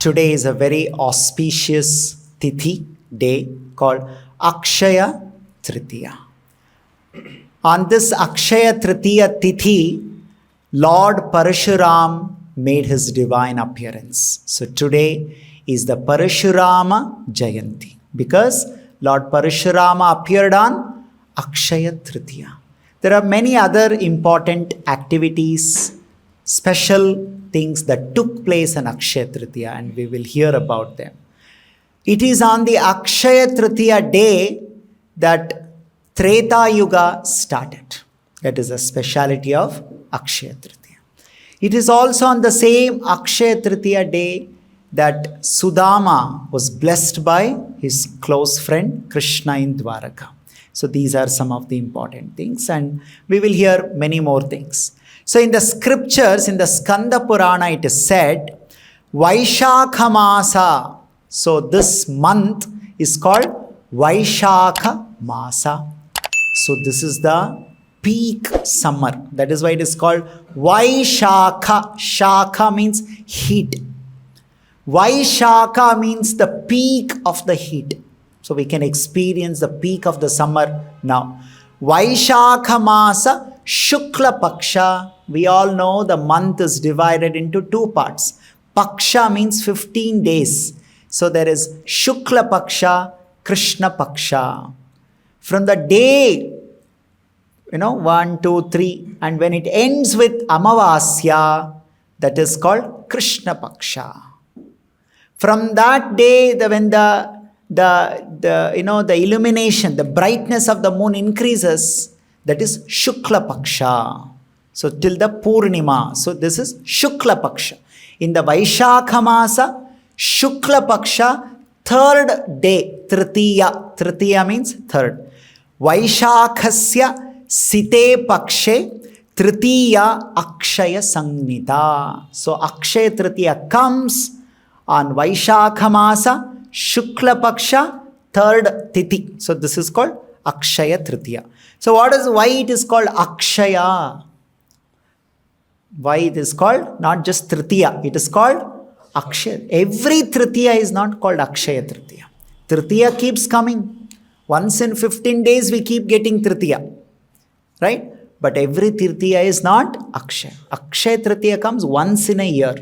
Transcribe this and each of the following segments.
today is a very auspicious Tithi day called Akshaya Tritiya. On this Akshaya Tritiya Tithi, Lord Parashurama made his divine appearance. So today is the Parashurama Jayanti because Lord Parashurama appeared on Akshaya Tritiya. There are many other important activities, special things that took place on Akshaya Tritiya, and we will hear about them. It is on the Akshaya Tritiya day that Treta Yuga started. That is a speciality of Akshaya Tritiya. It is also on the same Akshaya Tritiya day that Sudama was blessed by his close friend Krishna in Dwaraka. So these are some of the important things, and we will hear many more things. So in the scriptures, in the Skanda Purana, it is said, Vaishakha Masa. So this month is called Vaishakha Masa. So this is the peak summer. That is why it is called Vaishakha. Shakha means heat. Vaishakha means the peak of the heat. So we can experience the peak of the summer now. Vaishakha Masa Shukla Paksha. We all know the month is divided into two parts. Paksha means 15 days. So there is Shukla Paksha, Krishna Paksha. From the day, 1, 2, 3, and when it ends with Amavasya, that is called Krishna Paksha. From that day, when the illumination, the brightness of the moon increases, that is Shukla Paksha. So till the Purnima. So this is Shukla Paksha. In the Vaishakha Masa, Shukla Paksha, third day, Tritiya. Tritiya means third. Vaishakhasya Site Pakshe Tritiya Akshaya Sangnita. So Akshaya Tritiya comes on Vaishakha Masa, Shukla Paksha, third Tithi. So this is called Akshaya Tritiya. So why it is called Akshaya? Why it is called not just Tritiya, it is called Akshaya. Every Tritiya is not called Akshaya Tritiya. Tritiya keeps coming. Once in 15 days we keep getting Tritiya. Right? But every Tritiya is not Akshaya. Akshaya Tritiya comes once in a year.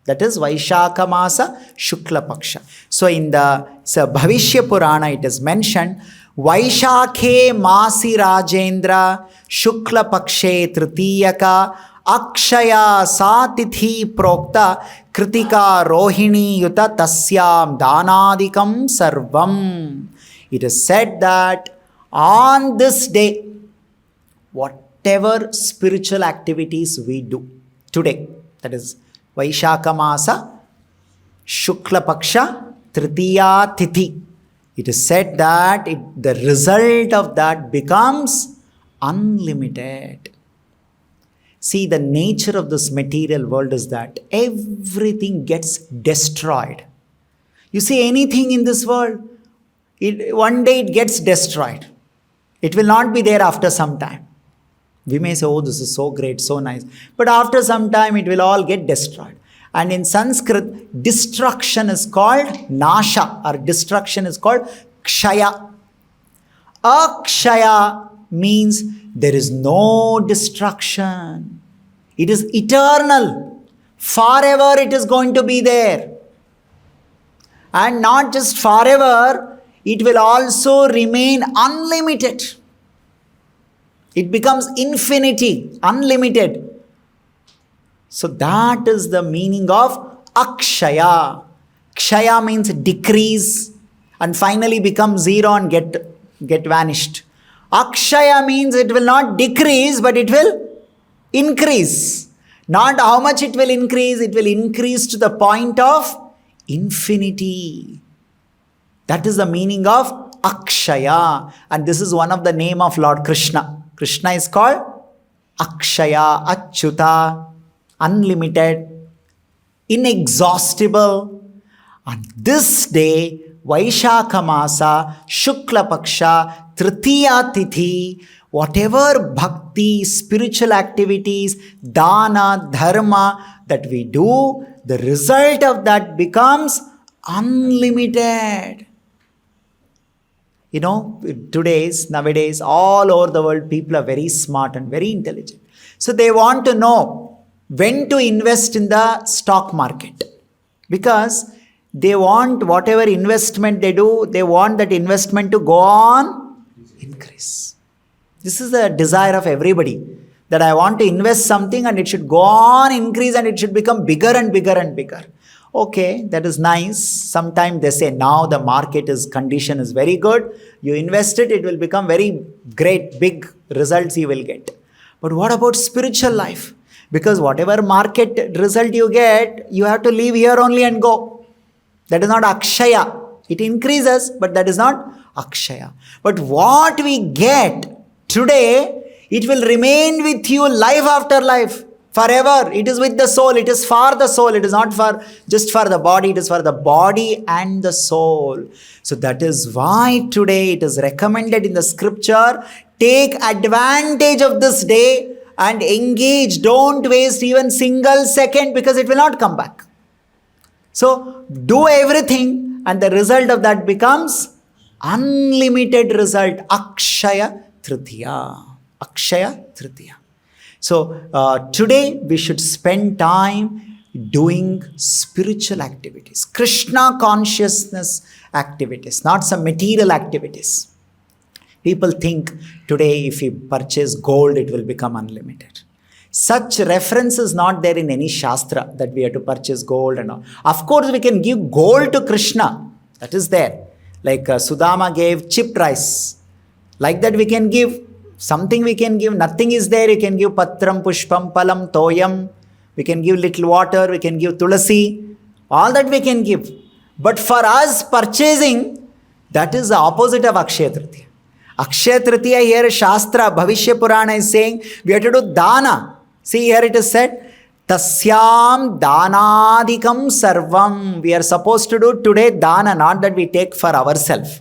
That is Vaishakha Masa Shukla Paksha. So in the Bhavishya Purana it is mentioned, Vaishakhe Masi Rajendra Shukla Pakshe Tritiyaka Akshaya Satithi Prokta Kritika Rohini Yuta Tasyam Danadikam Sarvam. It is said that on this day, whatever spiritual activities we do today, that is Vaishakha Masa, Shukla Paksha, Tritiya Tithi, it is said that the result of that becomes unlimited. See, the nature of this material world is that everything gets destroyed. You see anything in this world, one day it gets destroyed. It will not be there after some time. We may say, oh, this is so great, so nice. But after some time, it will all get destroyed. And in Sanskrit, destruction is called Nasha, or destruction is called Kshaya. Akshaya means there is no destruction. It is eternal. Forever it is going to be there. And not just forever, it will also remain unlimited. It becomes infinity, unlimited. So that is the meaning of Akshaya. Kshaya means decrease and finally become zero and get vanished. Akshaya means it will not decrease, but it will increase. Not how much it will increase to the point of infinity. That is the meaning of Akshaya. And this is one of the name of Lord Krishna. Krishna is called Akshaya, Achyuta, unlimited, inexhaustible. On this day, Vaishakha Masa, Shukla Paksha, Tritiya Tithi, whatever bhakti, spiritual activities, dana, dharma that we do, the result of that becomes unlimited. You know, nowadays, all over the world, people are very smart and very intelligent. So they want to know when to invest in the stock market. Because they want whatever investment they do, they want that investment to go on increase. This is the desire of everybody. That I want to invest something and it should go on increase and it should become bigger and bigger and bigger. Okay, that is nice. Sometimes they say now the market condition is very good. You invest it, it will become very great, big results you will get. But what about spiritual life? Because whatever market result you get, you have to leave here only and go. That is not Akshaya. It increases, but that is not Akshaya. But what we get today, it will remain with you life after life. Forever. It is with the soul. It is for the soul. It is not just for the body. It is for the body and the soul. So that is why today it is recommended in the scripture, take advantage of this day and engage. Don't waste even single second because it will not come back. So do everything and the result of that becomes unlimited result. Akshaya Tritiya. Akshaya Tritiya. So today we should spend time doing spiritual activities, Krishna consciousness activities, not some material activities. People think today if you purchase gold, it will become unlimited. Such reference is not there in any shastra that we have to purchase gold and all. Of course, we can give gold to Krishna. That is there. Like Sudama gave chipped rice. Like that we can give. Something we can give, nothing is there. You can give patram, pushpam, palam, toyam. We can give little water, we can give tulasi. All that we can give. But for us, purchasing, that is the opposite of Akshaya Tritiya. Akshaya Tritiya here, Shastra, Bhavishya Purana is saying, we have to do dana. See here it is said, Tasyam danadikam sarvam. We are supposed to do today dana, not that we take for ourselves.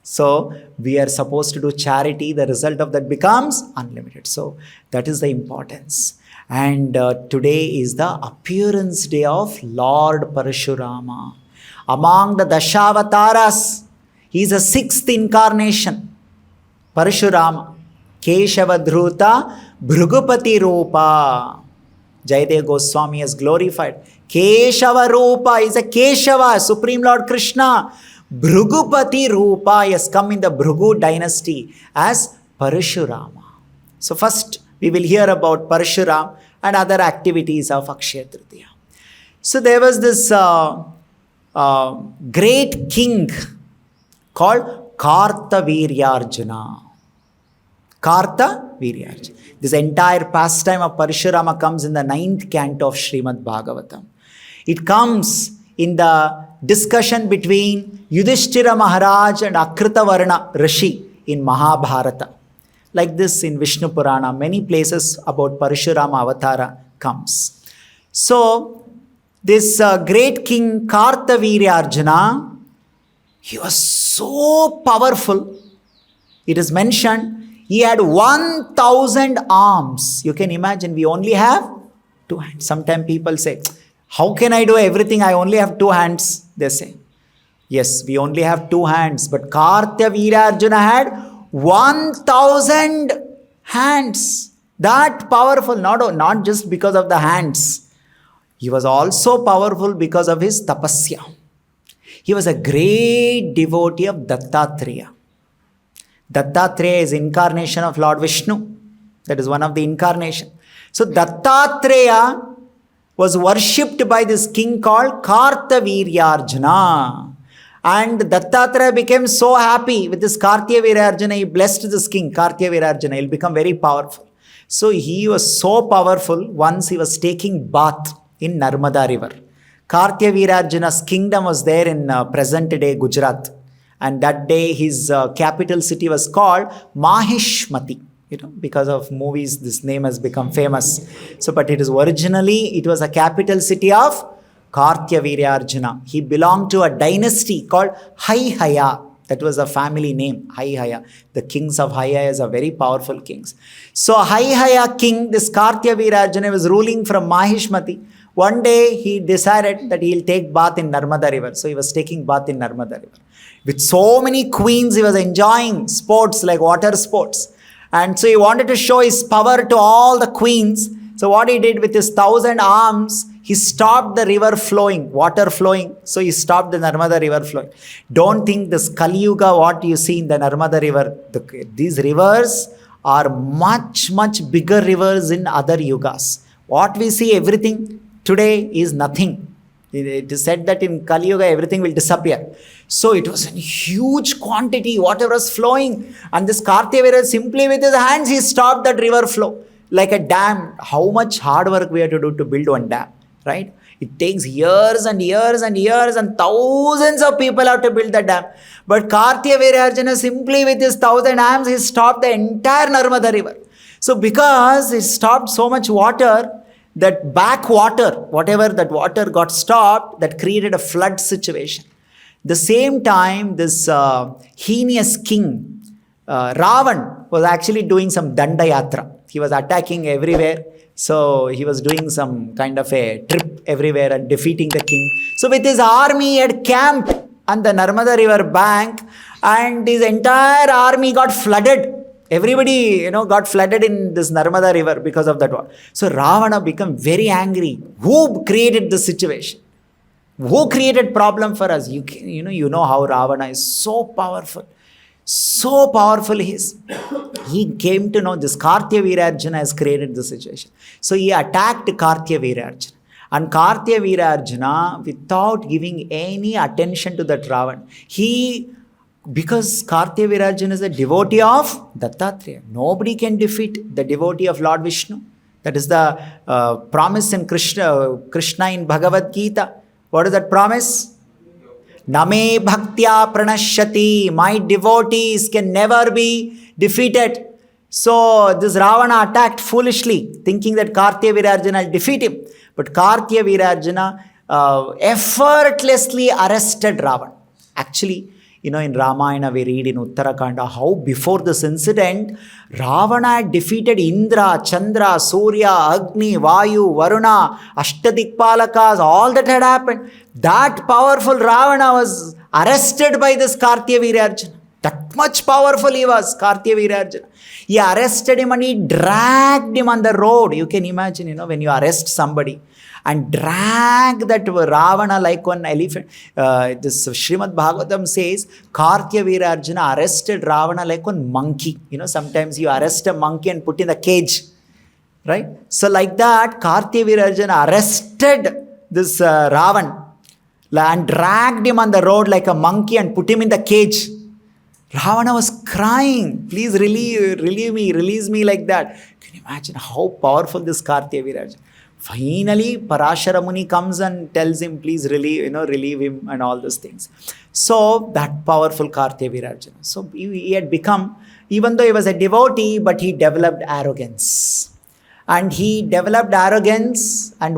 So we are supposed to do charity. The result of that becomes unlimited. So that is the importance. And today is the appearance day of Lord Parashurama. Among the Dashavataras, he is the 6th incarnation. Parashurama. Keshava Dhruta Bhrugupati Rupa. Jayadeva Goswami has glorified. Keshava Rupa is a Keshava, Supreme Lord Krishna. Bhrugupati Rupa has come in the Bhrugu dynasty as Parashurama. So first we will hear about Parashurama and other activities of Akshaya Tritiya. So there was this great king called Kartaviryarjuna. Kartaviryarjuna. This entire pastime of Parashurama comes in the 9th canto of Srimad Bhagavatam. It comes in the discussion between Yudhishthira Maharaj and Akritavarna Rishi in Mahabharata. Like this in Vishnu Purana, many places about Parashurama Avatara comes. So, this great king Kartaviryarjuna, he was so powerful. It is mentioned, he had 1,000 arms. You can imagine, we only have 2 hands. Sometimes people say, how can I do everything? I only have 2 hands, they say. Yes, we only have 2 hands. But Kartaviryarjuna had 1,000 hands. That powerful, not just because of the hands. He was also powerful because of his tapasya. He was a great devotee of Dattatreya. Dattatreya is incarnation of Lord Vishnu. That is one of the incarnation. So Dattatreya was worshipped by this king called Kartaviryarjuna. And Dattatreya became so happy with this Kartaviryarjuna. He blessed this king, Kartaviryarjuna. He'll become very powerful. So he was so powerful. Once he was taking bath in Narmada river. Kartaviryarjuna's kingdom was there in present-day Gujarat. And that day his capital city was called Mahishmati. Because of movies, this name has become famous. So, but it was a capital city of Kartaviryarjuna. He belonged to a dynasty called Haihaya. That was a family name, Haihaya. The kings of Haihayas are very powerful kings. So Haihaya king, this Kartaviryarjuna was ruling from Mahishmati. One day he decided that he'll take bath in Narmada river. So he was taking bath in Narmada river. With so many queens, he was enjoying sports like water sports. And so he wanted to show his power to all the queens. So what he did with his 1,000 arms, he stopped the river flowing, water flowing. So he stopped the Narmada river flowing. Don't think this Kali Yuga, what you see in the Narmada river, these rivers are much, much bigger rivers in other yugas. What we see, everything today is nothing. It is said that in Kali Yuga, everything will disappear. So it was in huge quantity, water was flowing. And this Kartavirya, simply with his hands, he stopped that river flow. Like a dam. How much hard work we have to do to build one dam, right? It takes years and years and years, and thousands of people have to build the dam. But Kartaviryarjuna, simply with his 1,000 arms, he stopped the entire Narmada river. So because he stopped so much water, that backwater, whatever that water got stopped, that created a flood situation. The same time, this heinous king, Ravan, was actually doing some Danda Yatra. He was attacking everywhere. So he was doing some kind of a trip everywhere and defeating the king. So with his army, he had camped on the Narmada river bank, and his entire army got flooded. Everybody, got flooded in this Narmada river because of that one. So Ravana became very angry. Who created this situation? Who created problem for us? You know how Ravana is so powerful. So powerful he is. He came to know this Kartaviryarjuna has created the situation. So he attacked Kartaviryarjuna. And Kartaviryarjuna, without giving any attention to that Ravan, because Kartaviryarjuna is a devotee of Dattatreya. Nobody can defeat the devotee of Lord Vishnu. That is the promise in Krishna in Bhagavad Gita. What is that promise? Name bhaktya pranashyati. My devotees can never be defeated. So this Ravana attacked foolishly, thinking that Kartaviryarjuna will defeat him. But Kartaviryarjuna effortlessly arrested Ravana. Actually, in Ramayana we read in Uttarakanda how before this incident, Ravana had defeated Indra, Chandra, Surya, Agni, Vayu, Varuna, Ashtadikpalakas, all that had happened. That powerful Ravana was arrested by this Kartaviryarjuna. That much powerful he was, Kartaviryarjuna. He arrested him and he dragged him on the road. You can imagine, when you arrest somebody and drag that Ravana like one elephant. This Srimad Bhagavatam says, Kartaviryarjuna arrested Ravana like one monkey. Sometimes you arrest a monkey and put in a cage, right? So like that, Kartaviryarjuna arrested this Ravan and dragged him on the road like a monkey and put him in the cage. Ravana was crying, please relieve me, release me like that. Can you imagine how powerful this Kartaviryarjuna? Finally, Parashurama comes and tells him, please relieve him and all those things. So that powerful Kartaviryarjuna. So he had become, even though he was a devotee, but he developed arrogance. And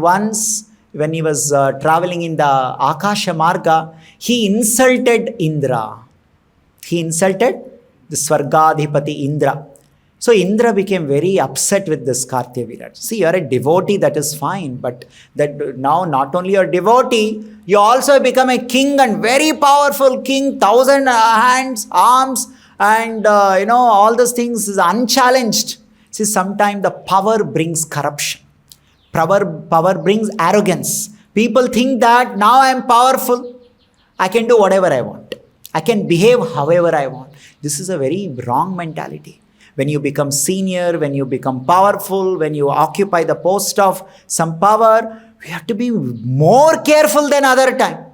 once when he was traveling in the Akasha Marga, he insulted Indra. He insulted the Swargadhipati Indra. So Indra became very upset with this Kartaviryarjuna. See, you are a devotee, that is fine. But that now not only you're a devotee, you also become a king and very powerful king, 1,000 hands, arms, and all those things is unchallenged. See, sometimes the power brings corruption. Power brings arrogance. People think that now I am powerful, I can do whatever I want. I can behave however I want. This is a very wrong mentality. When you become senior, when you become powerful, when you occupy the post of some power, we have to be more careful than other time.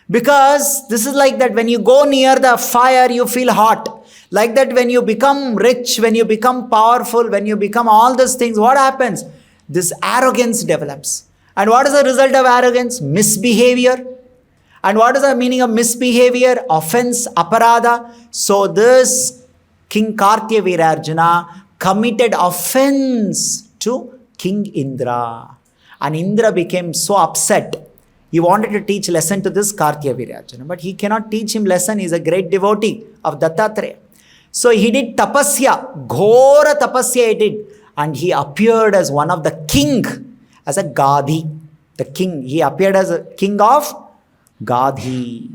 Because this is like that, when you go near the fire, you feel hot. Like that, when you become rich, when you become powerful, when you become all these things, what happens? This arrogance develops. And what is the result of arrogance? Misbehavior. And what is the meaning of misbehavior? Offense, aparada. So this King Kartaviryarjuna committed offense to King Indra. And Indra became so upset. He wanted to teach lesson to this Kartaviryarjuna, but he cannot teach him lesson. He is a great devotee of Dattatreya. So he did tapasya, ghora tapasya he did, and he appeared as one of the king, as a Gadhi. The king, he appeared as a king of Gadhi.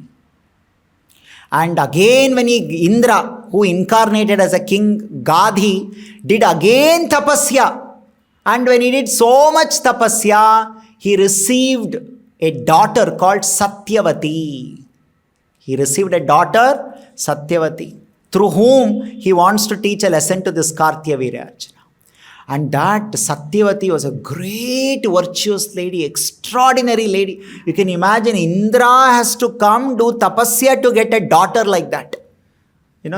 And again when Indra, who incarnated as a king, Gadhi, did again tapasya. And when he did so much tapasya, he received a daughter called Satyavati. He received a daughter, Satyavati, through whom he wants to teach a lesson to this Kartaviryarjuna. And that Satyavati was a great virtuous lady, extraordinary lady. You can imagine Indra has to come do tapasya to get a daughter like that.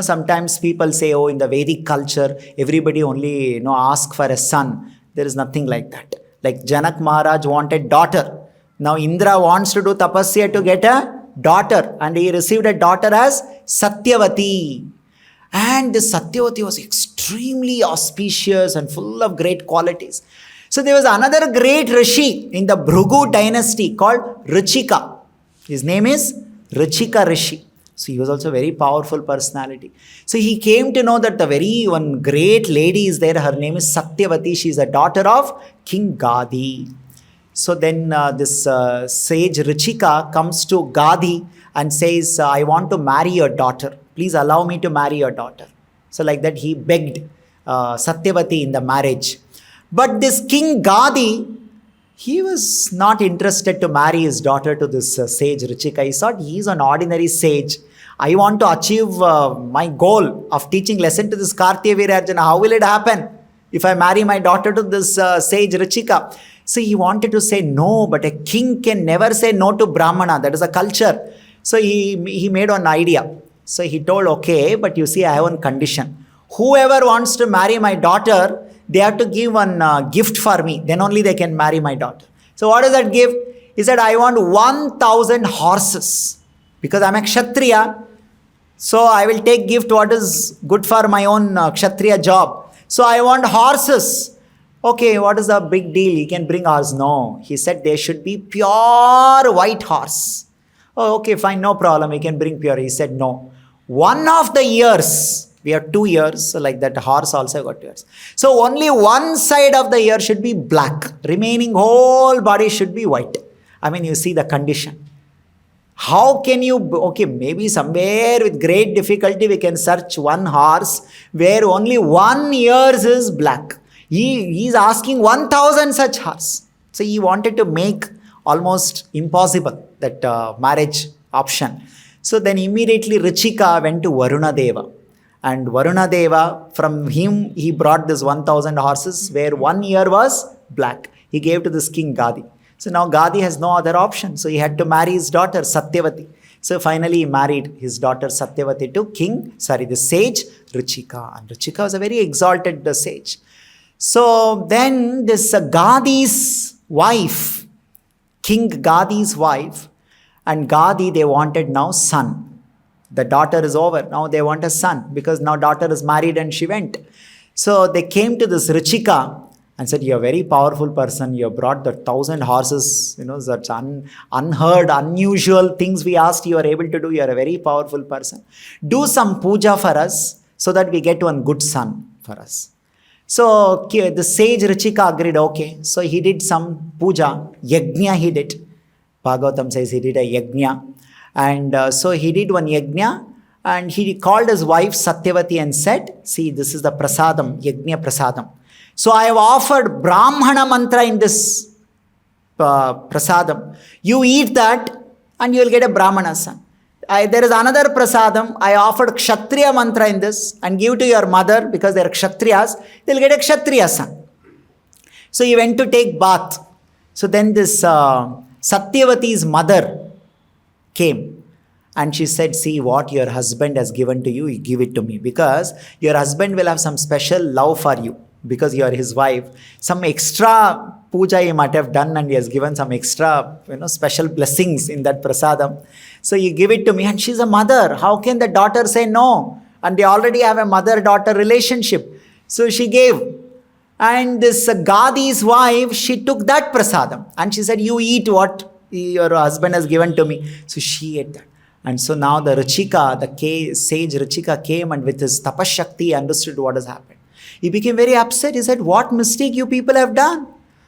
Sometimes people say, oh, in the Vedic culture, everybody only, ask for a son. There is nothing like that. Like Janak Maharaj wanted daughter. Now Indra wants to do tapasya to get a daughter. And he received a daughter as Satyavati. And this Satyavati was extremely auspicious and full of great qualities. So there was another great Rishi in the Bhrigu dynasty called Richika. His name is Richika Rishi. So he was also a very powerful personality. So he came to know that one great lady is there. Her name is Satyavati. She is a daughter of King Gadhi. So then this sage Richika comes to Gadhi and says, I want to marry your daughter. Please allow me to marry your daughter. So like that he begged Satyavati in the marriage. But this King Gadhi, he was not interested to marry his daughter to this sage Richika. He thought he is an ordinary sage. I want to achieve my goal of teaching lesson to this Kartaviryarjuna. How will it happen if I marry my daughter to this sage Richika? So he wanted to say no, but a king can never say no to Brahmana. That is a culture. So he made an idea. So he told, okay, but you see, I have one condition. Whoever wants to marry my daughter, they have to give one gift for me. Then only they can marry my daughter. So what is that gift? He said, I want 1,000 horses. Because I'm a Kshatriya. So I will take gift what is good for my own Kshatriya job. So I want horses. Okay, what is the big deal? He can bring horse. No. He said they should be pure white horse. Oh, okay, fine, no problem. We can bring pure. He said no. One of the years, we have 2 years, so like that horse also got 2 years. So only one side of the ear should be black. Remaining whole body should be white. I mean, you see the condition. How can you, okay, maybe somewhere with great difficulty we can search one horse where only 1 ear is black. He is asking 1,000 such horse. So he wanted to make almost impossible that marriage option. So then immediately Richika went to Varuna Deva. And Varuna Deva, from him, he brought this 1,000 horses where 1 ear was black. He gave to this king Gadhi. So now Gadhi has no other option. So he had to marry his daughter Satyavati. So finally he married his daughter Satyavati to the sage Richika. And Richika was a very exalted sage. So then this Gadhi's wife, King Gadhi's wife, and Gadhi, they wanted now son. The daughter is over. Now they want a son because now daughter is married and she went. So they came to this Richika and said, you're a very powerful person. You have brought the 1,000 horses, such unheard, unusual things we asked you are able to do. You are a very powerful person. Do some puja for us so that we get one good son for us. So the sage Richika agreed, okay. So he did some puja, yajna he did. Bhagavatam says he did a yajna. And so he did one yajna and he called his wife Satyavati and said, see, this is the prasadam, yajna prasadam. So I have offered Brahmana mantra in this prasadam. You eat that and you will get a Brahmana son. There is another prasadam. I offered Kshatriya mantra in this and give to your mother because they are Kshatriyas. They will get a Kshatriya son. So he went to take bath. So then this Satyavati's mother came and she said, see what your husband has given to you, you give it to me because your husband will have some special love for you because you are his wife. Some extra puja he might have done and he has given some extra special blessings in that prasadam. So you give it to me and she's a mother. How can the daughter say no? And they already have a mother-daughter relationship. So she gave. And this Gadhi's wife, she took that prasadam and she said, you eat what your husband has given to me. So she ate that. And so now the Ruchika, sage Ruchika came and with his tapashakti understood what has happened. He became very upset. He said, what mistake you people have done?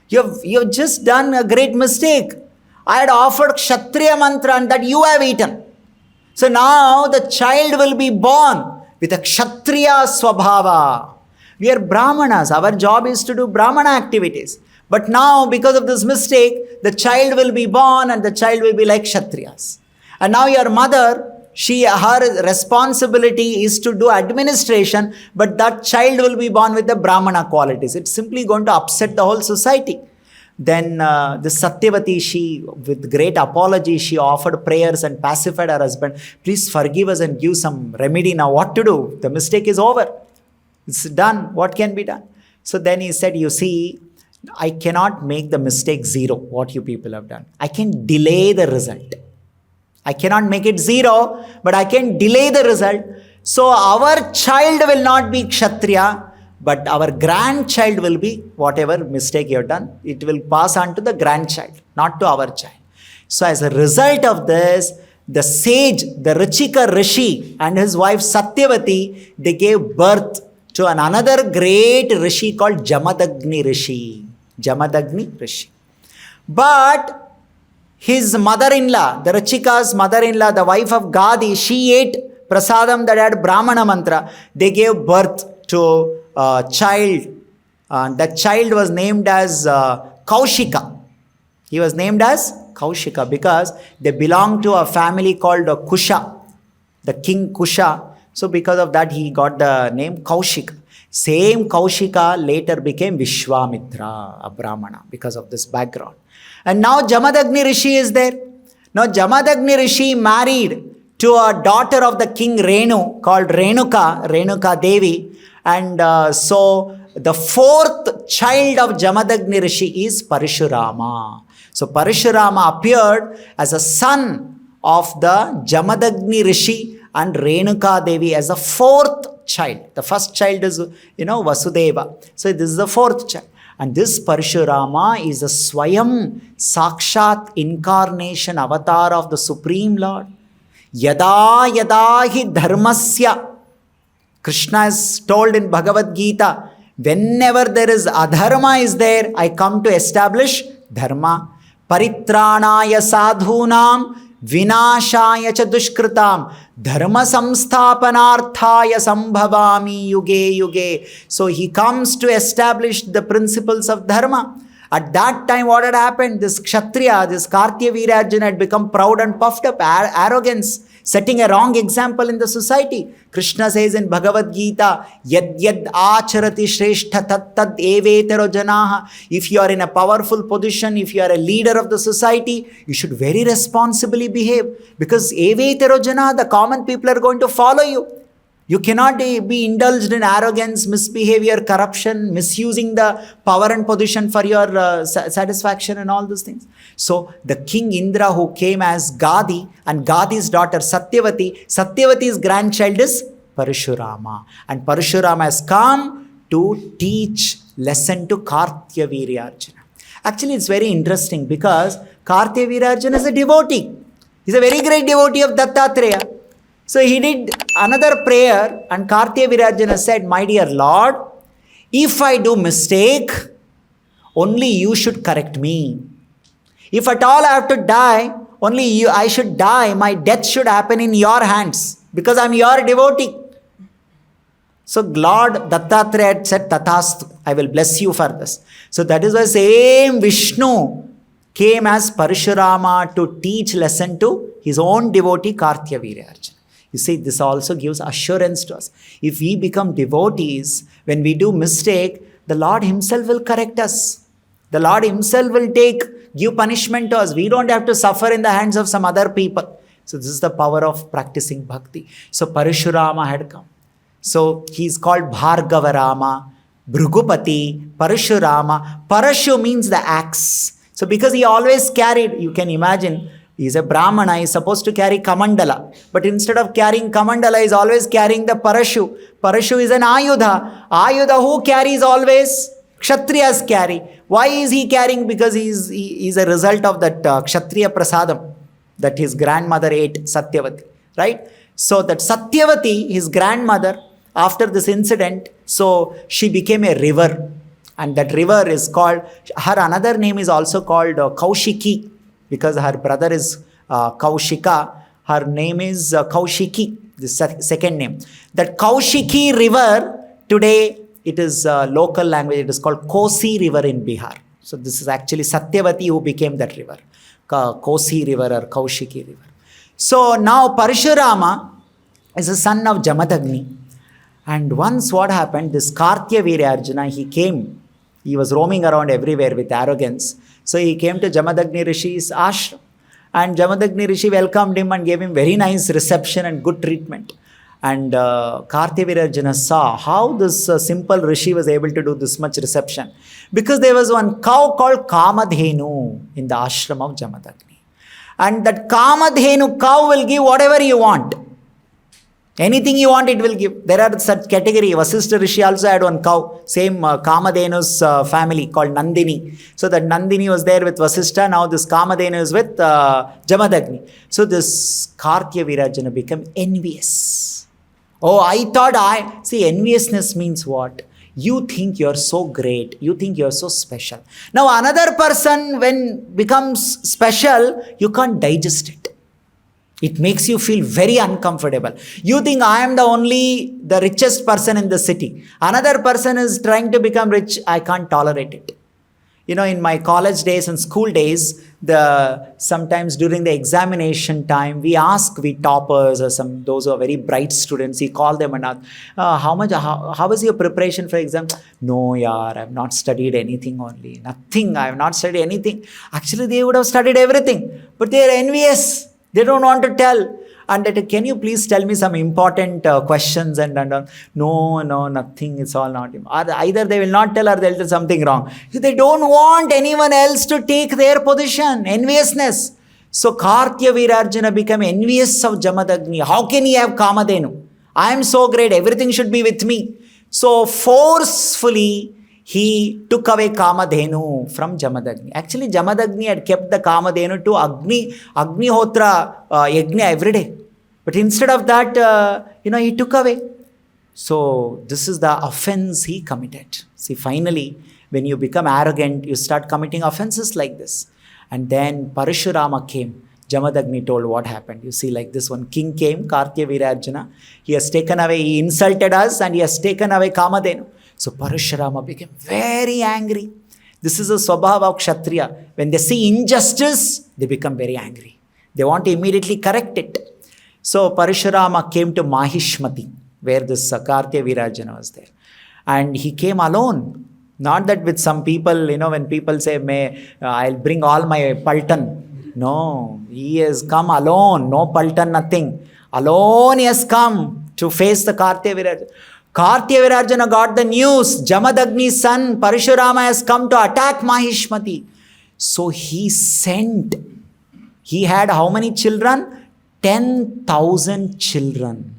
You have just done a great mistake. I had offered Kshatriya mantra and that you have eaten. So now the child will be born with a Kshatriya Swabhava. We are Brahmanas. Our job is to do Brahmana activities. But now because of this mistake, the child will be born and the child will be like Kshatriyas. And now your mother, her responsibility is to do administration, but that child will be born with the Brahmana qualities. It's simply going to upset the whole society. Then the Satyavati, she, with great apology, she offered prayers and pacified her husband. Please forgive us and give some remedy now. What to do? The mistake is over. It's done. What can be done? So then he said, you see, I cannot make the mistake zero, what you people have done. I can delay the result. I cannot make it zero, but I can delay the result. So our child will not be Kshatriya, but our grandchild will be whatever mistake you have done. It will pass on to the grandchild, not to our child. So as a result of this, the sage, the Ruchika Rishi and his wife Satyavati, they gave birth to another great Rishi called Jamadagni Rishi. Jamadagni Rishi. But his mother-in-law, the Ruchika's mother-in-law, the wife of Gadi, she ate prasadam that had Brahmana mantra. They gave birth to a child. That child was named as Kaushika. He was named as Kaushika because they belonged to a family called Kusha, the king Kusha. So because of that, he got the name Kaushika. Same Kaushika later became Vishwamitra, a Brahmana, because of this background. And now Jamadagni Rishi is there. Now Jamadagni Rishi married to a daughter of the king Renu called Renuka Devi. And so the fourth child of Jamadagni Rishi is Parashurama. So Parashurama appeared as a son of the Jamadagni Rishi and Renuka Devi as a fourth child. The first child is, Vasudeva. So this is the fourth child. And this Parashurama is a Swayam Sakshat incarnation avatar of the Supreme Lord. Yada yada hi dharmasya. Krishna is told in Bhagavad Gita, whenever there is adharma is there, I come to establish dharma. Paritranaya sadhunam vinashaya cha dushkritam dharma samsthapanarthaya sambhavami yuge yuge. So he comes to establish the principles of dharma. At that time, what had happened? This Kshatriya, this Kartaviryarjuna had become proud and puffed up, arrogance, setting a wrong example in the society. Krishna says in Bhagavad Gita, Yad yad acharati shrestha tat tad evetero janaha. If you are in a powerful position, if you are a leader of the society, you should very responsibly behave. Because evetero janaha, the common people are going to follow you. You cannot be indulged in arrogance, misbehavior, corruption, misusing the power and position for your satisfaction and all those things. So the king Indra who came as Gadi and Gadi's daughter Satyavati, Satyavati's grandchild is Parashurama. And Parashurama has come to teach lesson to Kartaviryarjuna. Actually, it's very interesting because Kartaviryarjuna is a devotee. He's a very great devotee of Dattatreya. So he did another prayer and Kartaviryarjuna said, my dear Lord, if I do mistake, only you should correct me. If at all I have to die, only I should die. My death should happen in your hands because I'm your devotee. So Lord Dattatreya said, Tathastu, I will bless you for this. So that is why same Vishnu came as Parashurama to teach lesson to his own devotee Kartaviryarjuna. You see, this also gives assurance to us. If we become devotees, when we do mistake, the Lord himself will correct us. The Lord himself will give punishment to us. We don't have to suffer in the hands of some other people. So this is the power of practicing bhakti. So Parashurama had come. So he is called Bhargavarama, Bhrugupati, Parashurama. Parashu means the axe. So because he always carried, you can imagine, he is a Brahmana, he is supposed to carry Kamandala. But instead of carrying Kamandala, he is always carrying the Parashu. Parashu is an Ayudha. Ayudha who carries always? Kshatriyas carry. Why is he carrying? Because he's a result of that Kshatriya prasadam that his grandmother ate, Satyavati, right? So that Satyavati, his grandmother, after this incident, so she became a river. And that river is called, her another name is also called Kaushiki, because her brother is Kaushika. Her name is Kaushiki, the second name. That Kaushiki river, today it is local language, it is called Kosi river in Bihar. So this is actually Satyavati who became that river, Kosi river or Kaushiki river. So now Parashurama is a son of Jamadagni. And once what happened, this Kartaviryarjuna, he came, he was roaming around everywhere with arrogance. So he came to Jamadagni Rishi's ashram. And Jamadagni Rishi welcomed him and gave him very nice reception and good treatment. And Kartaviryarjuna saw how this simple Rishi was able to do this much reception. Because there was one cow called Kamadhenu in the ashram of Jamadagni. And that Kamadhenu cow will give whatever you want. Anything you want, it will give. There are such category. Vasishtha Rishi also had one cow, same Kamadhenu's family called Nandini. So that Nandini was there with Vasishtha. Now this Kamadhenu is with Jamadagni. So this Kartaviryarjuna became envious. Oh, I thought see, enviousness means what? You think you're so great. You think you're so special. Now another person, when becomes special, you can't digest it. It makes you feel very uncomfortable. You think I am the richest person in the city. Another person is trying to become rich. I can't tolerate it. You know, in my college days and school days, sometimes during the examination time, we toppers or those who are very bright students, we call them and ask, how was your preparation for exam? No, yaar, I have not studied anything only. Nothing, I have not studied anything. Actually, they would have studied everything, but they are envious. They don't want to tell. And that, can you please tell me some important questions? And no, nothing. It's all not. Either they will not tell or they'll tell something wrong. They don't want anyone else to take their position. Enviousness. So Kartaviryarjuna became envious of Jamadagni. How can he have Kamadhenu? I am so great. Everything should be with me. So forcefully, he took away Kamadhenu from Jamadagni. Actually, Jamadagni had kept the Kamadhenu to Agnihotra Yajna every day. But instead of that, he took away. So this is the offense he committed. See, finally, when you become arrogant, you start committing offenses like this. And then Parashurama came. Jamadagni told what happened. You see, like this one king came, Kartaviryarjuna. He has taken away, he insulted us and he has taken away Kamadhenu. So Parashurama became very angry. This is a swabhava of Kshatriya. When they see injustice, they become very angry. They want to immediately correct it. So Parashurama came to Mahishmati, where this Kartaviryarjuna was there. And he came alone. Not that with some people, when people say, I'll bring all my paltan. No, he has come alone. No paltan, nothing. Alone he has come to face the Kartaviryarjuna. Kartaviryarjuna got the news, Jamadagni's son Parashurama has come to attack Mahishmati. So he had how many children? 10,000 children.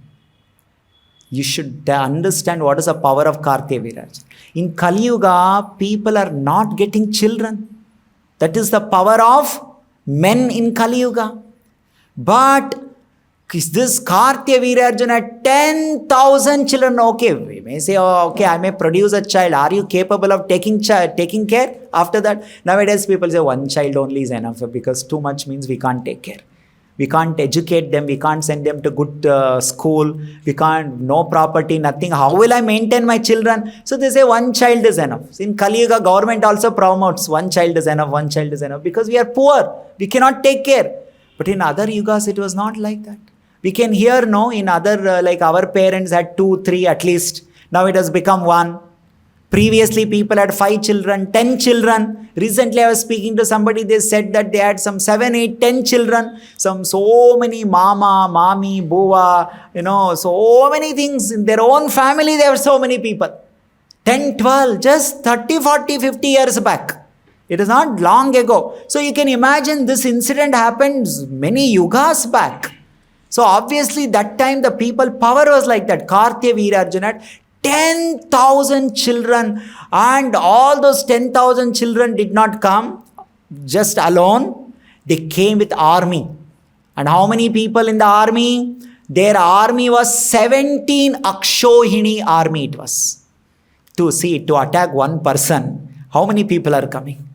You should understand what is the power of Kartaviryarjuna. In Kali Yuga, people are not getting children. That is the power of men in Kali Yuga. But this Kartaviryarjuna, 10,000 children, okay, we may say, okay, I may produce a child. Are you capable of taking care after that? Nowadays, people say one child only is enough because too much means we can't take care. We can't educate them. We can't send them to good school. We can't, no property, nothing. How will I maintain my children? So they say one child is enough. In Kali Yuga, government also promotes one child is enough, one child is enough because we are poor. We cannot take care. But in other yugas, it was not like that. We can hear, in other, like our parents had 2, 3 at least. Now it has become 1. Previously, people had 5 children, 10 children. Recently, I was speaking to somebody, they said that they had some 7, 8, 10 children. So many mama, mami, buva, so many things. In their own family, there were so many people. 10, 12, just 30, 40, 50 years back. It is not long ago. So you can imagine this incident happened many yugas back. So obviously that time the people power was like that. Kartaviryarjuna, 10,000 children, and all those 10,000 children did not come just alone. They came with army. And how many people in the army? Their army was 17 Akshohini army it was. To attack one person, how many people are coming?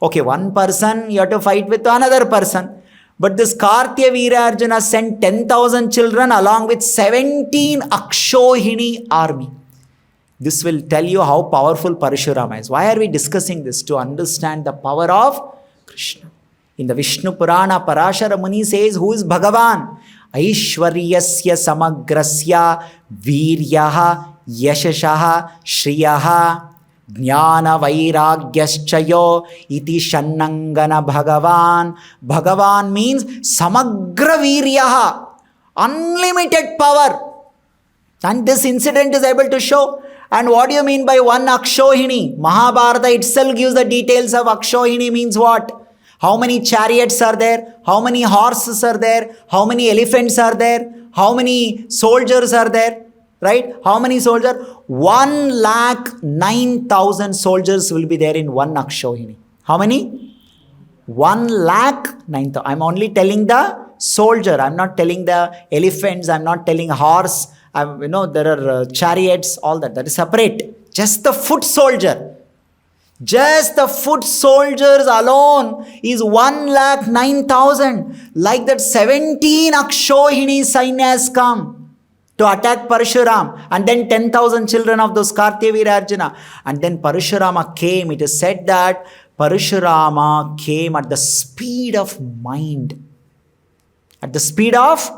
Okay, one person you have to fight with another person. But this Kartaviryarjuna sent 10,000 children along with 17 Akshohini army. This will tell you how powerful Parashurama is. Why are we discussing this? To understand the power of Krishna. In the Vishnu Purana, Parashara Muni says, who is Bhagavan? Aishwaryasya samagrasya viryaha yashashaha shriyaha jnana vairagyaschayo iti shannangana Bhagavan. Bhagavan means samagra viryaha, unlimited power. And this incident is able to show. And what do you mean by one Akshohini? Mahabharata itself gives the details of Akshohini means what? How many chariots are there? How many horses are there? How many elephants are there? How many soldiers are there? Right? How many soldiers? 1,09,000 soldiers will be there in one Akshohini. How many? 1,09,000. I'm only telling the soldier. I'm not telling the elephants. I'm not telling horse. There are chariots, all that. That is separate. Just the foot soldier. Just the foot soldiers alone is 1,09,000. Like that 17 Akshohini Sainyas come to attack Parashuram. And then 10,000 children of those Kartaviryarjuna. And then Parashurama came. It is said that Parashurama came at the speed of mind. At the speed of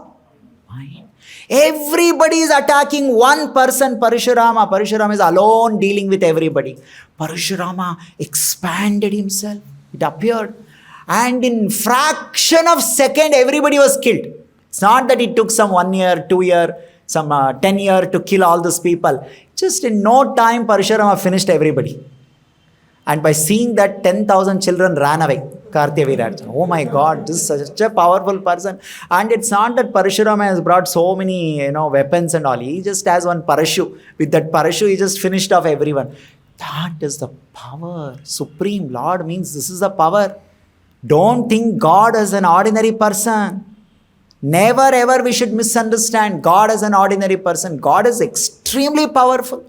mind. Everybody is attacking one person, Parashurama. Parashurama is alone dealing with everybody. Parashurama expanded himself. It appeared. And in fraction of second, everybody was killed. It's not that it took some 1 year, 2 year, some 10 year to kill all those people. Just in no time, Parashurama finished everybody. And by seeing that, 10,000 children ran away. Kartaviryarjuna. Oh my God, this is such a powerful person. And it's not that Parashurama has brought so many, weapons and all. He just has one parachute. With that parachute, he just finished off everyone. That is the power. Supreme Lord means this is the power. Don't think God as an ordinary person. Never ever we should misunderstand God as an ordinary person. God is extremely powerful.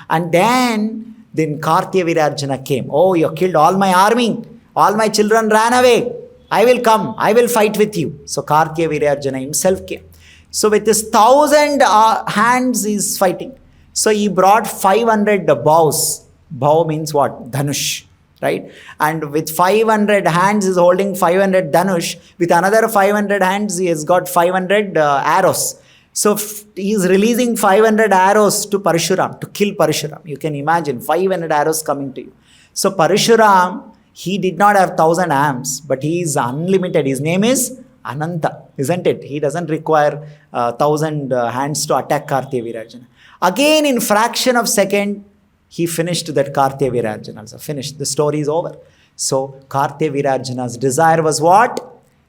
And then Kartaviryarjuna came. Oh, you killed all my army. All my children ran away. I will come. I will fight with you. So Kartaviryarjuna himself came. So with his 1,000 hands he is fighting. So he brought 500 bows. Bow means what? Dhanush. Right? And with 500 hands he is holding 500 dhanush. With another 500 hands he has got 500 arrows. So he is releasing 500 arrows to Parashuram, to kill Parashuram. You can imagine 500 arrows coming to you. So Parashuram, he did not have 1,000 arms, but he is unlimited. His name is Ananta, isn't it? He doesn't require 1,000 hands to attack Kartaviryarjuna. Again, in fraction of second, he finished that Kartaviryarjuna. So finished. The story is over. So Kartaviryarjuna's desire was what?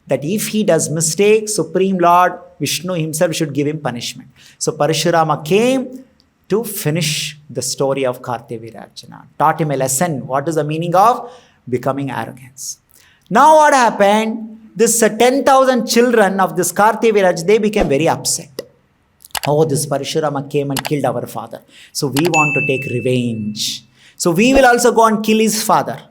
That if he does mistake, Supreme Lord Vishnu himself should give him punishment. So Parashurama came to finish the story of Kartaviryarjuna. Taught him a lesson. What is the meaning of becoming arrogance? Now what happened? This 10,000 children of this Kartaviryarjuna, they became very upset. Oh, this Parashurama came and killed our father. So we want to take revenge. So we will also go and kill his father.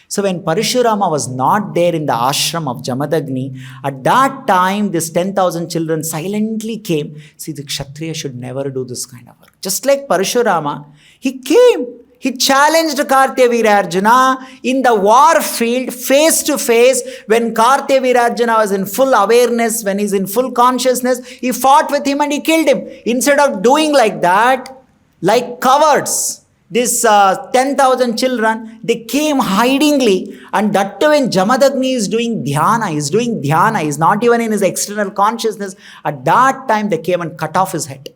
So when Parashurama was not there in the ashram of Jamadagni, at that time this 10,000 children silently came. See, the Kshatriya should never do this kind of work. Just like Parashurama, he came. He challenged Kartaviryarjuna in the war field, face to face. When Kartaviryarjuna was in full awareness, when he's in full consciousness, he fought with him and he killed him. Instead of doing like that, like cowards, this 10,000 children, they came hidingly, and that too when Jamadagni is doing dhyana, he's not even in his external consciousness. At that time, they came and cut off his head.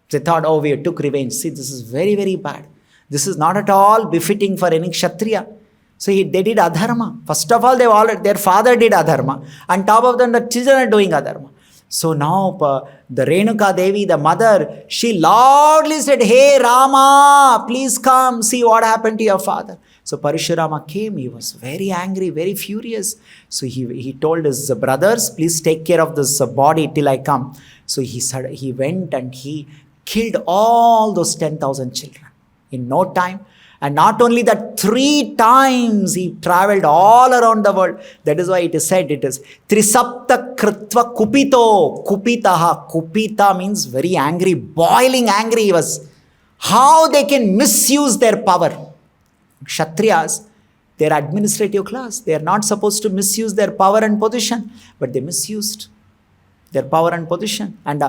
They thought, oh, we took revenge. See, this is very, very bad. This is not at all befitting for any Kshatriya. So they did adharma. First of all, their father did adharma. On top of them, the children are doing adharma. So now the Renuka Devi, the mother, she loudly said, "Hey Rama, please come, see what happened to your father." So Parashurama came, he was very angry, very furious. So he told his brothers, "Please take care of this body till I come." So he went and he killed all those 10,000 children in no time. And not only that, 3 times he traveled all around the world. That is why it is said, it is Trisapta Kritva Kupito. Kupitaha. Kupita means very angry, boiling angry he was. How they can misuse their power. Kshatriyas, they are administrative class. They are not supposed to misuse their power and position. But they misused their power and position. And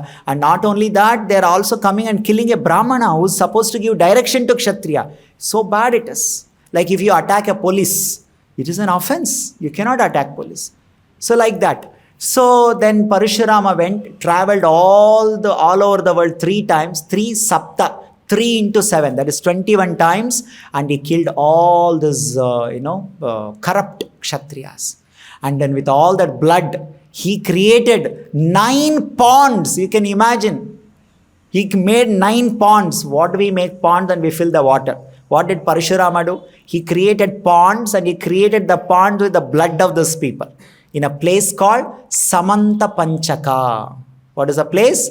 not only that, they are also coming and killing a Brahmana who is supposed to give direction to Kshatriya. So bad it is. Like if you attack a police, it is an offense. You cannot attack police. So like that. So then Parashurama went, traveled all over the world 3 times, 3 sapta, 3 into 7, that is 21 times, and he killed all this, corrupt Kshatriyas. And then with all that blood, he created 9 ponds. You can imagine. He made 9 ponds. What do we make ponds and we fill the water? What did Parashurama do? He created ponds, and he created the ponds with the blood of these people in a place called Samanta Panchaka. What is the place?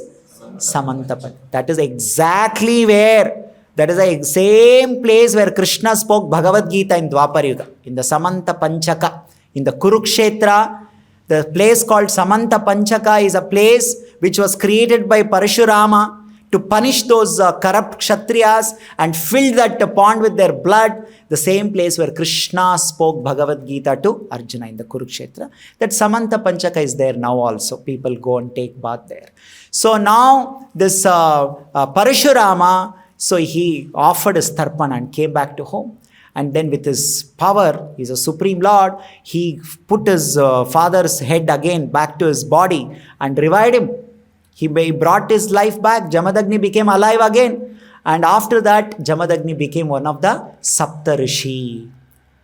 Samanta Panchaka. That is exactly where, that is the same place where Krishna spoke Bhagavad Gita in Dwapar Yuga, in the Samanta Panchaka. In the Kurukshetra, the place called Samanta Panchaka is a place which was created by Parashurama to punish those corrupt Kshatriyas and fill that pond with their blood. The same place where Krishna spoke Bhagavad Gita to Arjuna in the Kurukshetra. That Samanta Panchaka is there now also. People go and take bath there. So now this Parashurama, so he offered his tarpana and came back to home. And then with his power, he's a supreme lord, he put his father's head again back to his body and revived him. He brought his life back. Jamadagni became alive again. And after that, Jamadagni became one of the Saptarishi.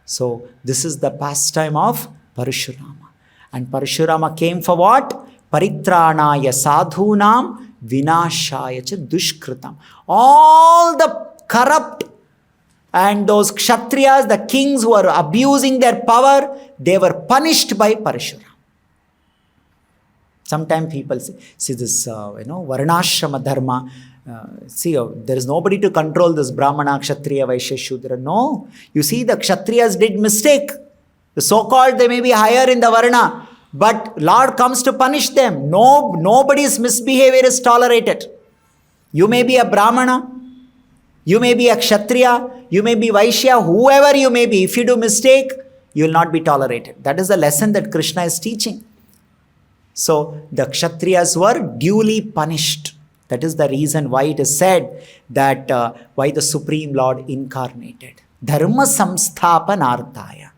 So this is the pastime of Parashurama. And Parashurama came for what? Paritranaya sadhunam vinashaya cha dushkritam. All the corrupt and those Kshatriyas, the kings who are abusing their power, they were punished by Parashurama. Sometimes people see this, Varnashrama dharma. There is nobody to control this Brahmana, Kshatriya, Vaishya, Shudra. No. You see, the Kshatriyas did mistake. The so-called, they may be higher in the Varna, but Lord comes to punish them. Nobody's misbehavior is tolerated. You may be a Brahmana, you may be a Kshatriya, you may be Vaishya, whoever you may be. If you do mistake, you will not be tolerated. That is the lesson that Krishna is teaching. So the Kshatriyas were duly punished. That is the reason why it is said that why the Supreme Lord incarnated. Dharma samsthapanarthaya.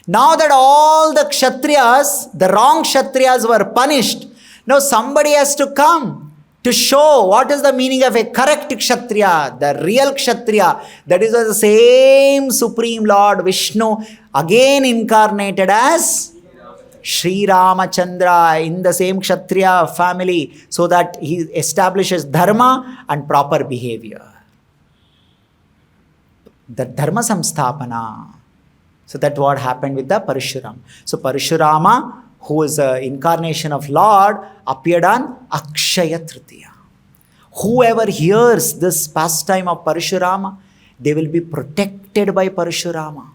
Now that all the Kshatriyas, the wrong Kshatriyas were punished, now somebody has to come to show what is the meaning of a correct Kshatriya, the real Kshatriya. That is why the same Supreme Lord Vishnu again incarnated as Sri Ramachandra in the same Kshatriya family, so that he establishes dharma and proper behavior. The dharma samsthapana. So that's what happened with the Parashurama. So Parashurama, who is the incarnation of Lord, appeared on Akshaya Tritiya. Whoever hears this pastime of Parashurama, they will be protected by Parashurama.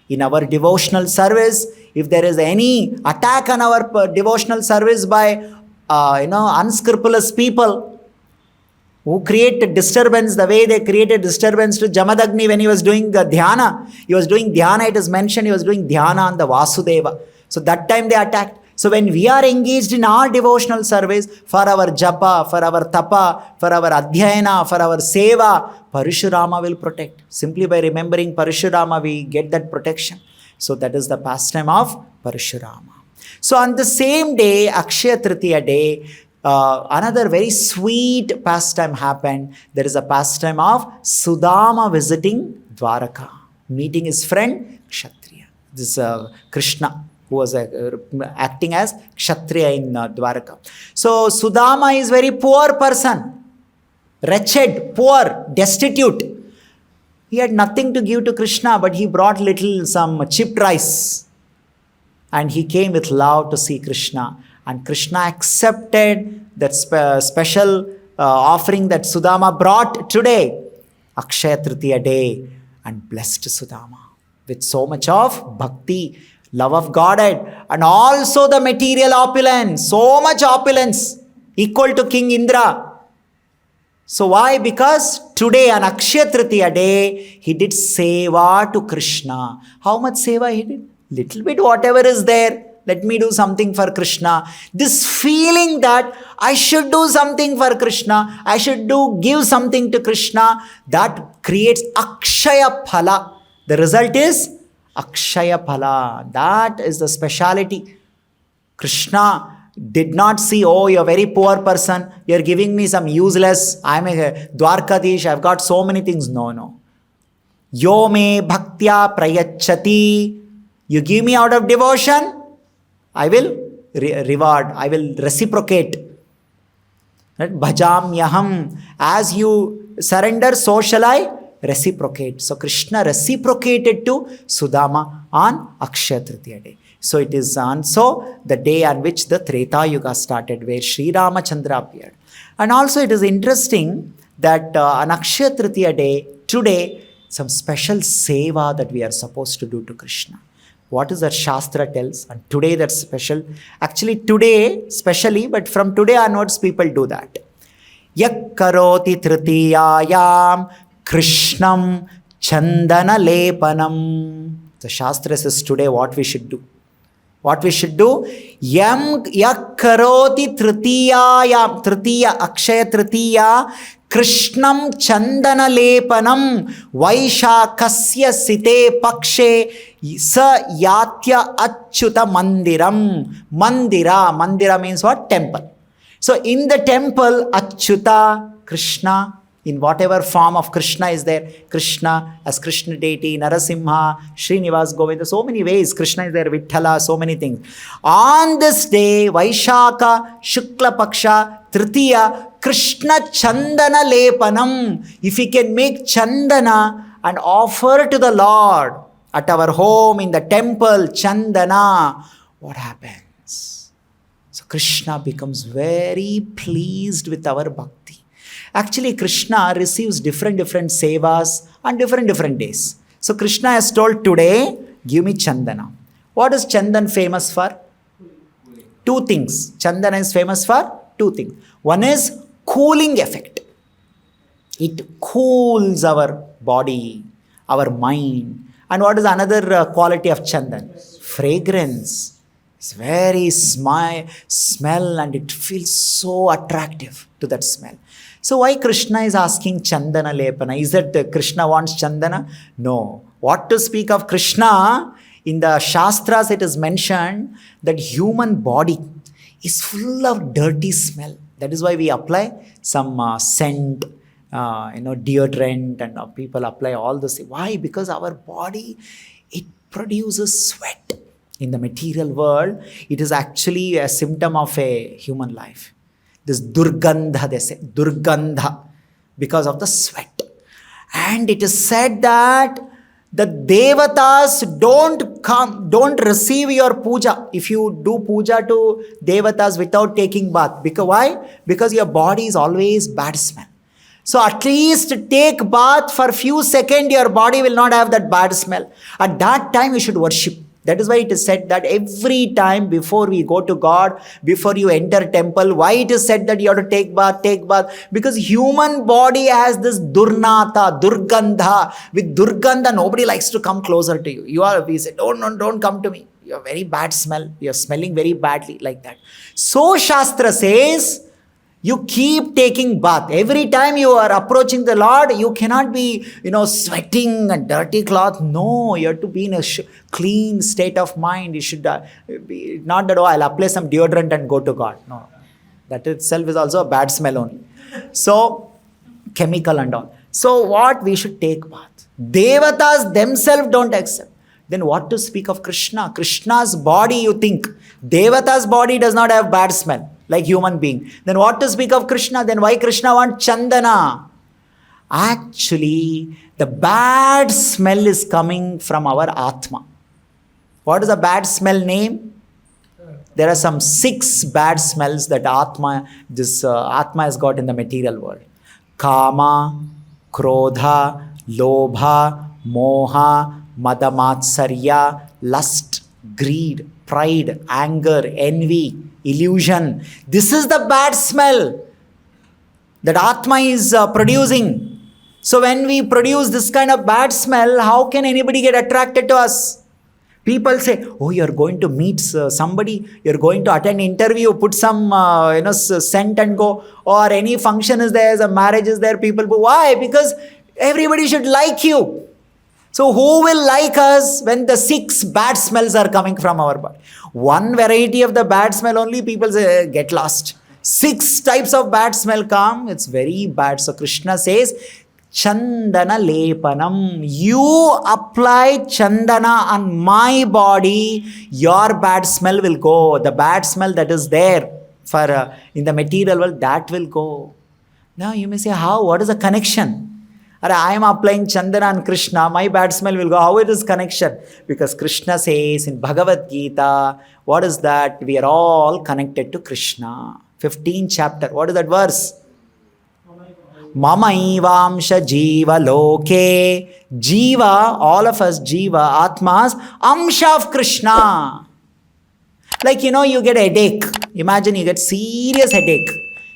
In our devotional service, if there is any attack on our devotional service by unscrupulous people who create disturbance, the way they created disturbance to Jamadagni when he was doing dhyana. He was doing dhyana, it is mentioned, he was doing dhyana on the Vasudeva. So that time they attacked. So when we are engaged in our devotional service, for our japa, for our tapa, for our adhyayana, for our seva, Parashurama will protect. Simply by remembering Parashurama, we get that protection. So that is the pastime of Parashurama. So on the same day, Akshaya Tritiya day, another very sweet pastime happened. There is a pastime of Sudama visiting Dwaraka, meeting his friend Kshatriya. This is Krishna, who was acting as Kshatriya in Dwaraka. So Sudama is very poor person, wretched, poor, destitute. He had nothing to give to Krishna, but he brought some chipped rice. And he came with love to see Krishna. And Krishna accepted that special offering that Sudama brought today, Akshaya Tritiya day, and blessed Sudama with so much of bhakti, love of Godhead, and also the material opulence, so much opulence, equal to King Indra. So why? Because today on Akshaya Tritiya day, he did Seva to Krishna. How much Seva he did? Little bit, whatever is there. Let me do something for Krishna. This feeling that I should do something for Krishna, I should give something to Krishna, that creates Akshaya Phala. The result is Akshaya Phala. That is the speciality. Krishna did not see, oh, you're a very poor person, you're giving me some useless, I'm a Dwarkadish, I've got so many things. No. Yo me bhaktya prayachati. You give me out of devotion, I will reward, I will reciprocate. Right? Bhajamyaham. As you surrender, so shall I reciprocate. So Krishna reciprocated to Sudama on Akshaya Tritiya day. So it is also the day on which the Treta Yuga started, where Sri Ramachandra appeared. And also it is interesting that on Akshaya Tritiya day, today, some special seva that we are supposed to do to Krishna. What is that Shastra tells? And today that's special. Actually today specially, but from today onwards people do that. Yak karoti tritiyayam Krishnam chandana lepanam. The Shastra says today what we should do. What we should do? Yak karoti tritiyayam. Tritiya, Akshaya Tritiya. Krishnam chandana lepanam Vaishakasya site pakshe sa yatya achyuta mandiram. Mandira means what? Temple. So in the temple, Achyuta, Krishna, in whatever form of Krishna is there, Krishna as Krishna deity, Narasimha, Srinivas, Govinda, so many ways Krishna is there, Vithala, so many things. On this day, Vaishaka, Shukla Paksha, Tritiya, Krishna Chandana Lepanam. If we can make Chandana and offer to the Lord at our home, in the temple, Chandana, what happens? So Krishna becomes very pleased with our bhakti. Actually, Krishna receives different sevas on different days. So Krishna has told today, give me Chandana. What is Chandan famous for? Two things. Chandana is famous for two things. One is cooling effect. It cools our body, our mind. And what is another quality of Chandan? Fragrance. It's very smell and it feels so attractive to that smell. So why Krishna is asking Chandana Lepana? Is that Krishna wants Chandana? No. What to speak of Krishna? In the Shastras it is mentioned that human body is full of dirty smell. That is why we apply some scent, deodorant, and people apply all this. Why? Because our body, it produces sweat. In the material world, it is actually a symptom of a human life. This durgandha, they say, durgandha, because of the sweat. And it is said that the devatas don't receive your puja if you do puja to devatas without taking bath. Because why? Because your body is always bad smell. So at least take bath for few seconds, your body will not have that bad smell. At that time you should worship. That is why it is said that every time before we go to God, before you enter temple, why it is said that you have to take bath? Because human body has this durnata, durgandha. With durgandha, nobody likes to come closer to you. We say, don't come to me. You have very bad smell. You are smelling very badly, like that. So Shastra says, you keep taking bath. Every time you are approaching the Lord, you cannot be, sweating and dirty cloth. No, you have to be in a clean state of mind. You should be, not that, I'll apply some deodorant and go to God. No, that itself is also a bad smell only. So, chemical and all. So what? We should take bath. Devatas themselves don't accept. then what to speak of Krishna? Krishna's body, you think. Devata's body does not have bad smell like human being. Then what to speak of Krishna? Then why Krishna wants Chandana? Actually, the bad smell is coming from our Atma. What is the bad smell name? There are some 6 bad smells that Atma has got in the material world. Kama, Krodha, Lobha, Moha, Madamatsarya, lust, greed, pride, anger, envy, illusion. This is the bad smell that Atma is producing. So when we produce this kind of bad smell, how can anybody get attracted to us? People say, oh, you're going to meet somebody, you're going to attend interview, put some scent and go, or any function is there, a marriage is there, people go, why? Because everybody should like you. So who will like us when the 6 bad smells are coming from our body? One variety of the bad smell only, people say, get lost. 6 types of bad smell come, it's very bad. So Krishna says, Chandana lepanam. You apply chandana on my body, your bad smell will go. The bad smell that is there for in the material world, that will go. Now you may say, how? What is the connection? I am applying chandana on Krishna, my bad smell will go. How it is connection? Because Krishna says in Bhagavad Gita, what is that? We are all connected to Krishna. 15th chapter. What is that verse? Mamaivamsha jiva loke. Jiva, all of us, jiva, atmas, amsha of Krishna. Like, you get a headache. Imagine you get serious headache.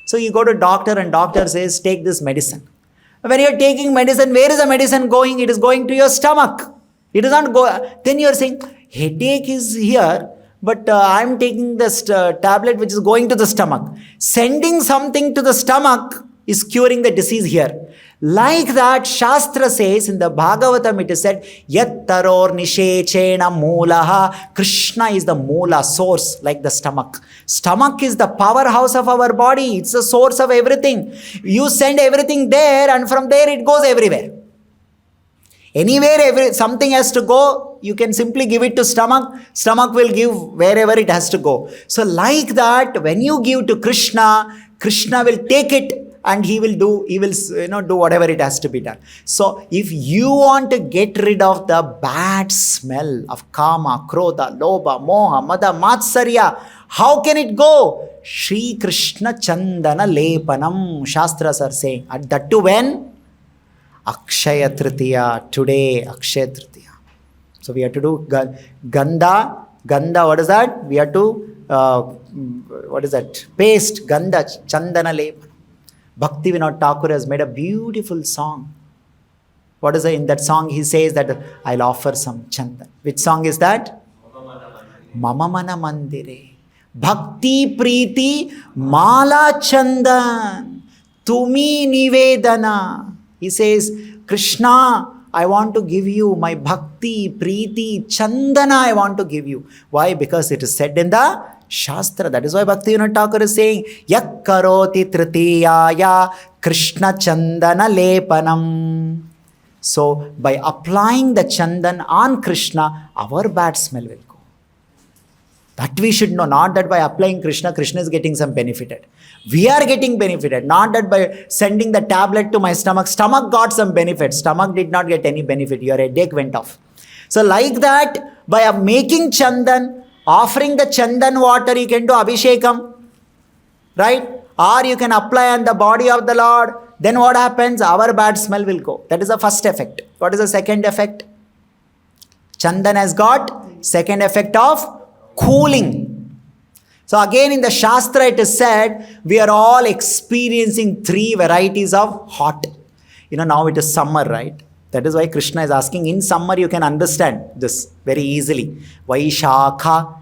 So you go to doctor and doctor says, take this medicine. When you are taking medicine, where is the medicine going? It is going to your stomach. It does not go. Then you are saying, headache is here, but I am taking this tablet which is going to the stomach. Sending something to the stomach is curing the disease here. Like that, Shastra says in the Bhagavatam, it is said, Yattaror nishechena mulaha. Krishna is the mula, source, like the stomach. Stomach is the powerhouse of our body. It's the source of everything. You send everything there, and from there it goes everywhere. Anywhere something has to go, you can simply give it to stomach. Stomach will give wherever it has to go. So like that, when you give to Krishna, Krishna will take it and he will do whatever it has to be done. So if you want to get rid of the bad smell of kama, krodha, lobha, moha, mada, matsarya, how can it go? Shri Krishna Chandana Lepanam, Shastras are saying. And that too when? Akshaya Tritiya, today, Akshaya Tritiya. So we have to do Ganda, what is that? We have to, paste, Ganda, Chandana Lepanam. Bhakti Vinod Thakur has made a beautiful song. What is it? In that song he says that I'll offer some chandan. Which song is that? Mama Mana Mandire. Bhakti Preeti Mala Chandan. Tumi Nivedana. He says, Krishna, I want to give you my Bhakti, Preeti, Chandana I want to give you. Why? Because it is said in the Shastra. That is why Bhakti Vinod Thakur is saying, Yak karoti tritiyaya Krishna Chandana lepanam. So, by applying the chandan on Krishna, our bad smell will go. That we should know. Not that by applying Krishna, Krishna is getting some benefited. We are getting benefited. Not that by sending the tablet to my stomach, stomach got some benefit. Stomach did not get any benefit. Your headache went off. So, like that, by making chandan, offering the chandan water, you can do abhishekam, right? Or you can apply on the body of the Lord. Then what happens? Our bad smell will go. That is the first effect. What is the second effect? Chandan has got second effect of cooling. So again in the Shastra it is said, we are all experiencing 3 varieties of hot. Now it is summer, right? That is why Krishna is asking, in summer you can understand this very easily. Vaishakha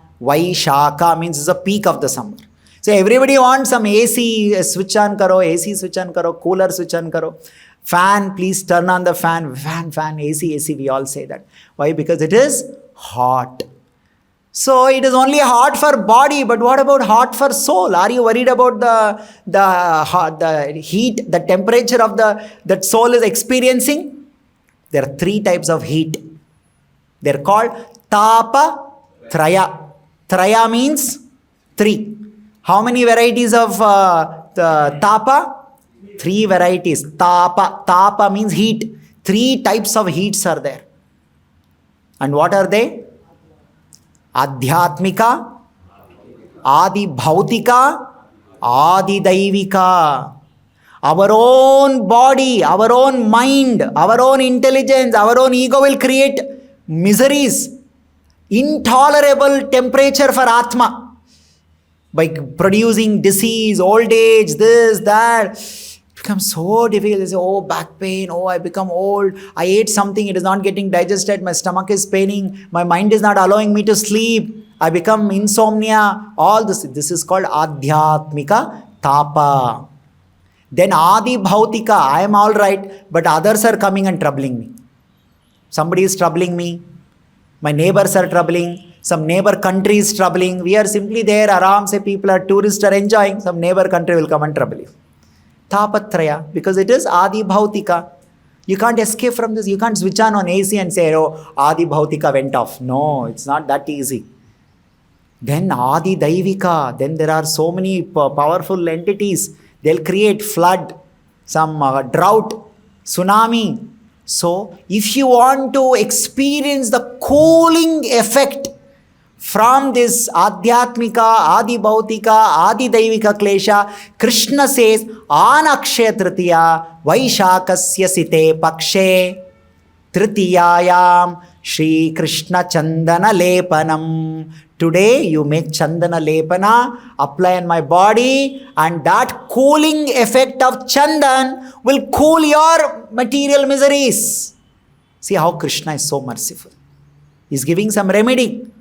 means it's a peak of the summer. So everybody wants some AC switch on karo, AC switch on karo, cooler switch on karo. Fan, please turn on the fan. Fan, AC, we all say that. Why? Because it is hot. So it is only hot for body, but what about hot for soul? Are you worried about the heat, the temperature of that soul is experiencing? There are 3 types of heat. They're called Tapa Traya. Traya means 3. How many varieties of the Tapa? 3 varieties. Tapa. Tapa means heat. 3 types of heats are there. And what are they? Adhyatmika, Adi Bhautika, Adi Daivika. Our own body, our own mind, our own intelligence, our own ego will create miseries, intolerable temperature for Atma by producing disease, old age, this, that. It becomes so difficult. They say, oh, back pain, oh, I become old, I ate something, it is not getting digested, my stomach is paining, my mind is not allowing me to sleep, I become insomnia, all this. This is called Adhyatmika Tapa. Then Adi Bhautika, I am all right, but others are coming and troubling me. Somebody is troubling me, my neighbors are troubling, some neighbor country is troubling, we are simply there, aram se people are tourists are enjoying, some neighbor country will come and trouble you. Tapatraya, because it is Adi Bhautika. You can't escape from this. You can't switch on AC and say, oh, Adi Bhautika went off. No, it's not that easy. Then Adi Daivika. Then there are so many powerful entities. They'll create flood, some drought, tsunami. So, if you want to experience the cooling effect from this Adhyatmika, Adi Bhautika, Adi Daivika Klesha, Krishna says, on Akshaya Tritiya, Vaishakasya Site Pakshe, Tritiyayam, Shri Krishna Chandana Lepanam. Today you make Chandana Lepana, apply on my body, and that cooling effect of Chandan will cool your material miseries. See how Krishna is so merciful. He's giving some remedy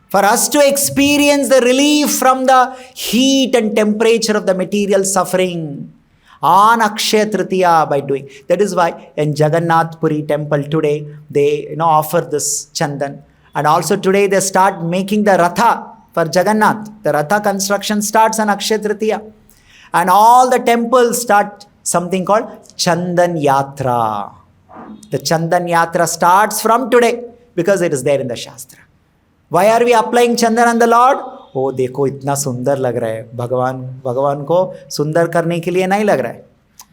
for us to experience the relief from the heat and temperature of the material suffering on Akshaya Tritiya by doing. That is why in Jagannath Puri temple today, they offer this Chandan. And also today they start making the Ratha for Jagannath. The Ratha construction starts on Akshaya Tritiya. And all the temples start something called Chandan Yatra. The Chandan Yatra starts from today because it is there in the Shastra. Why are we applying Chandan on the Lord? Oh, देखो इतना सुंदर लग रहा है. भगवान को सुंदर करने के लिए नहीं लग रहा है.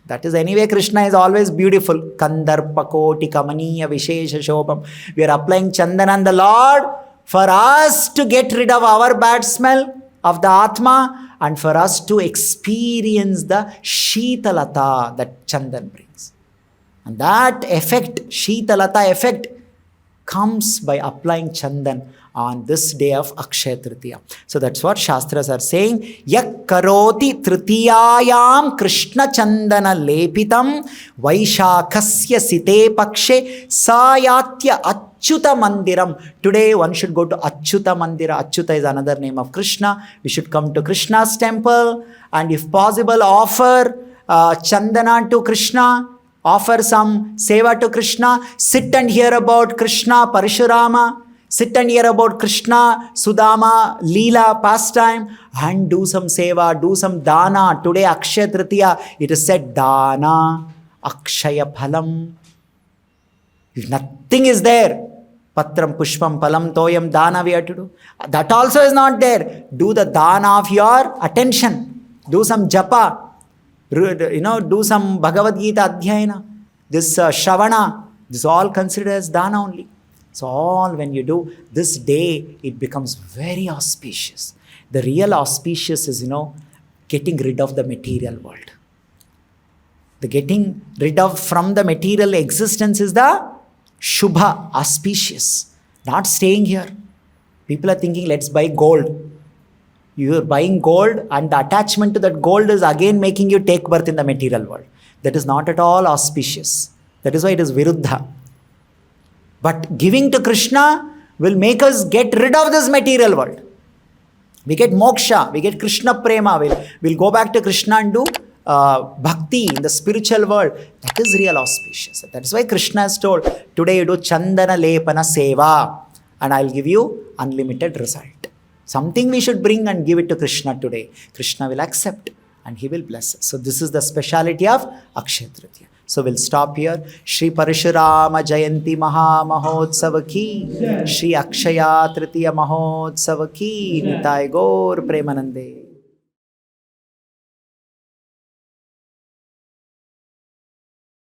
That is anyway, Krishna is always beautiful. Kandarpakoti kamaniya vishesha shobham. We are applying Chandan on the Lord for us to get rid of our bad smell of the Atma and for us to experience the Sheetalata that Chandan brings. And that effect, Sheetalata effect, comes by applying Chandan on this day of Akshaya Tritiya. So that's what Shastras are saying. Yak karoti tritiyayam Krishna Chandana lepitam Vaishakasya site pakshe sayatya Achyuta Mandiram. Today one should go to Achyuta Mandira. Achyuta is another name of Krishna. We should come to Krishna's temple and if possible offer Chandana to Krishna. Offer some Seva to Krishna. Sit and hear about Krishna, Parashurama. Sit and hear about Krishna, Sudama, Leela, pastime, and do some Seva, do some Dana. Today, Akshaya Tritiya, it is said Dana, Akshaya Phalam. If nothing is there, Patram, Pushpam, Palam, Toyam, Dana we have to do. That also is not there. Do the Dana of your attention. Do some Japa. Do some Bhagavad Gita Adhyayana. This Shravana, this all considered as Dana only. So all when you do this day, it becomes very auspicious. The real auspicious is, getting rid of the material world. The getting rid of from the material existence is the Shubha, auspicious. Not staying here. People are thinking, let's buy gold. You are buying gold and the attachment to that gold is again making you take birth in the material world. That is not at all auspicious. That is why it is Viruddha. But giving to Krishna will make us get rid of this material world. We get moksha, we get Krishna prema, we'll go back to Krishna and do bhakti in the spiritual world. That is real auspicious. That is why Krishna has told, today you do Chandana Lepana Seva and I'll give you unlimited result. Something we should bring and give it to Krishna today. Krishna will accept and he will bless us. So this is the speciality of Akshaya Tritiya. So we'll stop here. Shri Parashurama Jayanti Maha Mahotsava ki, Shri Akshaya Tritiya Mahotsava ki, Nitai Gaur Premanande.